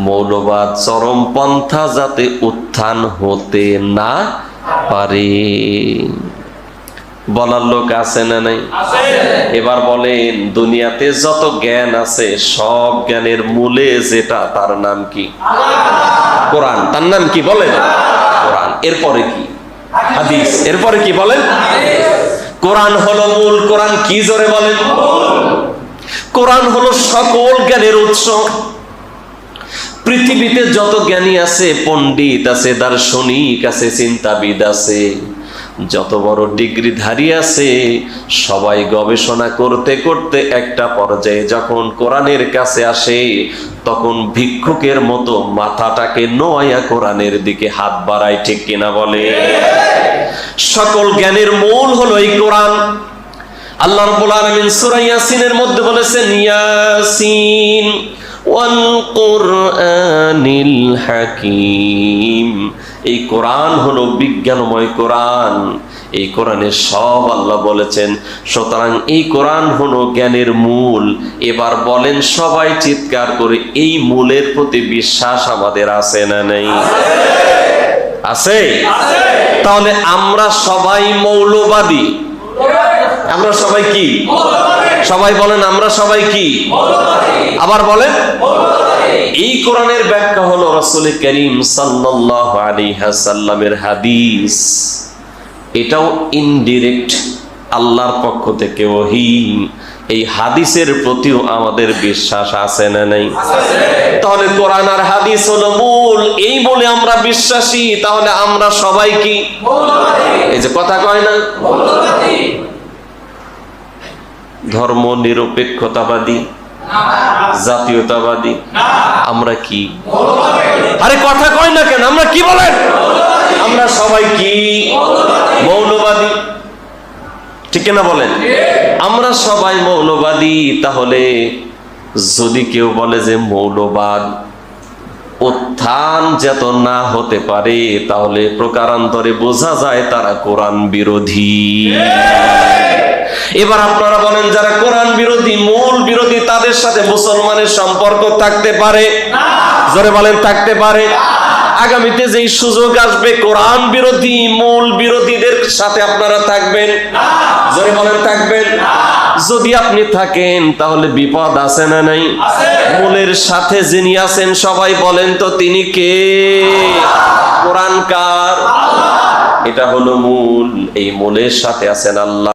মৌলবাদ চরমপন্থা যাতে উত্থান হতে না পারে। বলার লোক আছে না নাই? এবার বলেন, দুনিয়াতে যত জ্ঞান আছে সব জ্ঞানের মূলে যেটা, তার নাম কি? কোরআন। তার নাম কি বলেন? কোরআন। এরপরে কি? হাদিস। এরপরে কি বলেন? কোরআন হলো মূল। কোরআন কি জোরে বলেন? কোরআন হলো সকল জ্ঞানের উৎস। পৃথিবীতে যত জ্ঞানী আছে, পণ্ডিত আছে, দার্শনিক আছে, চিন্তাবিদ আছে, যত বড় ডিগ্রিধারী আছে, সবাই গবেষণা করতে করতে একটা পর্যায়ে যখন কোরআনের কাছে আসে, তখন ভিক্ষুকের মতো মাথাটাকে নোয়া কোরআনের দিকে হাত বাড়ায়। ঠিক কিনা বলে? সকল জ্ঞানের মূল হলো এই কোরআন। আল্লাহ রাব্বুল আলামিন সূরা ইয়াসিনের মধ্যে বলেছেন, ইয়াসিন ওয়াল কুরআনিল হাকীম। এই কোরআন হলো বিজ্ঞানময় কোরআন। এই কোরআনে সব আল্লাহ বলেছেন। সুতরাং এই কোরআন হলো জ্ঞানের মূল। এবার বলেন সবাই চিৎকার করে, এই মূলের প্রতি বিশ্বাস আমাদের আছে না নেই? আছে। তাহলে আমরা সবাই মৌলবাদী। আমরা সবাই কি? সবাই বলেন, আমরা সবাই কি? আবার বলেন। এই কোরআনের ব্যাখ্যা হলো রাসূল করিম সাল্লাল্লাহু আলাইহি ওয়াসাল্লামের হাদিস। এটাও ইনডিরেক্ট আল্লাহর পক্ষ থেকে ওহী। এই হাদিসের প্রতিও আমাদের বিশ্বাস আছে না নাই? তাহলে কোরআন আর হাদিস হলো মূল। এই বলে আমরা বিশ্বাসী। তাহলে আমরা সবাই কি? এই যে কথা কয় না, ধর্ম নিরপেক্ষতাবাদী, জাতীয়তাবাদী, আমরা কি? আরে কথা কয় না কেন? আমরা কি বলেন? আমরা সবাই কি? মৌলবাদী। ঠিক না বলেন? আমরা সবাই মৌলবাদী। তাহলে যদি কেউ বলে যে মৌলবাদ উত্থান যত না হতে পারে, তাহলে প্রকারান্তরে বোঝা যায় তারা কোরআন বিরোধী। এবার আপনারা বলেন, যারা কোরআন বিরোধী, মূল বিরোধী, তাদের সাথে মুসলমানের সম্পর্ক থাকতে পারে? জোরে বলেন, থাকতে পারে। আগামীতে যেই সুযোগ আসবে, কোরআন বিরোধী, মূল বিরোধীদের সাথে আপনারা থাকবেন? জোরে বলেন, থাকবেন। যদি আপনি থাকেন তাহলে বিপদ আছে না নাই? মূলের সাথে যিনি আছেন, সবাই বলেন তো তিনি কে? কোরআন কার? এটা হলো মূল। এই মূলের সাথে আছেন আল্লাহ।